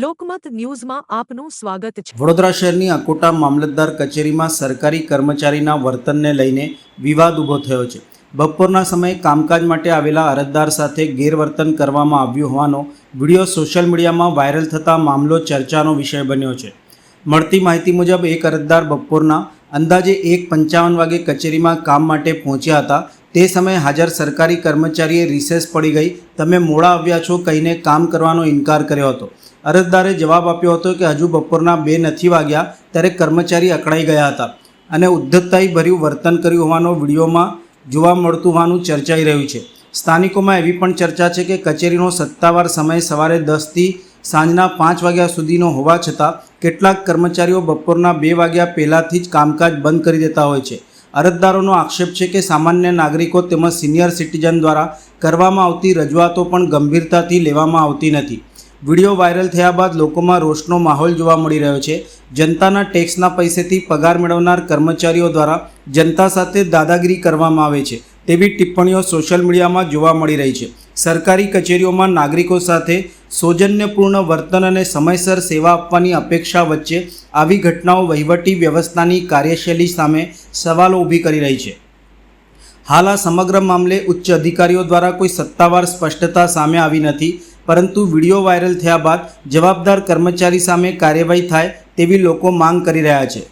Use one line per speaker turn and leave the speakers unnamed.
લોકમત ન્યૂઝમાં આપનું સ્વાગત છે।
વડોદરા શહેરની અકોટા મામલતદાર કચેરીમાં સરકારી કર્મચારીના વર્તનને લઈને વિવાદ ઊભો થયો છે। બપોરના સમયે કામકાજ માટે આવેલા અરજદાર સાથે ગેરવર્તન કરવામાં આવ્યું હોવાનો વિડીયો સોશિયલ મીડિયામાં વાયરલ થતાં મામલો ચર્ચાનો વિષય બન્યો છે। મળતી માહિતી મુજબ એક અરજદાર બપોરના અંદાજે 1:55 વાગે કચેરીમાં કામ માટે પહોંચ્યા હતા। તે સમયે હાજર સરકારી કર્મચારીએ રિસેસ પડી ગઈ, તમે મોડા આવ્યા છો કહીને કામ કરવાનો ઇનકાર કર્યો હતો। અરજદારે જવાબ આપ્યો હતો કે હજુ બપોરના 2 નથી વાગ્યા ત્યારે કર્મચારી અકળાઈ ગયા હતા અને ઉદ્ધતતાઈ ભર્યું વર્તન કર્યું હોવાનો વિડીયોમાં જોવા મળતું હોવાનું ચર્ચાઈ રહ્યું છે। સ્થાનિકોમાં એવી પણ ચર્ચા છે કે કચેરીનો સત્તાવાર સમય સવારે 10 થી સાંજના 5 વાગ્યા સુધીનો હોવા છતાં કેટલાક કર્મચારીઓ બપોરના 2 વાગ્યા પહેલાંથી જ કામકાજ બંધ કરી દેતા હોય છે। અરજદારોનો આક્ષેપ છે કે સામાન્ય નાગરિકો તેમજ સિનિયર સિટીઝન દ્વારા કરવામાં આવતી રજૂઆતો પણ ગંભીરતાથી લેવામાં આવતી નથી। વિડીયો વાયરલ થયા બાદ લોકોમાં રોષનો માહોલ જોવા મળી રહ્યો છે। જનતાના ટેક્સના પૈસેથી પગાર મેળવનાર કર્મચારીઓ દ્વારા જનતા સાથે દાદાગીરી કરવામાં આવે છે તેવી ટિપ્પણીઓ સોશિયલ મીડિયામાં જોવા મળી રહી છે। સરકારી કચેરીઓમાં નાગરિકો સાથે સૌજન્યપૂર્ણ વર્તન અને સમયસર સેવા આપવાની અપેક્ષા વચ્ચે આવી ઘટનાઓ વહીવટી વ્યવસ્થાની કાર્યશૈલી સામે સવાલો ઊભી કરી રહી છે। હાલ આ સમગ્ર મામલે ઉચ્ચ અધિકારીઓ દ્વારા કોઈ સત્તાવાર સ્પષ્ટતા સામે આવી નથી, પરંતુ વિડીયો વાયરલ થયા બાદ જવાબદાર કર્મચારી સામે કાર્યવાહી થાય તેવી લોકો માંગ કરી રહ્યા છે।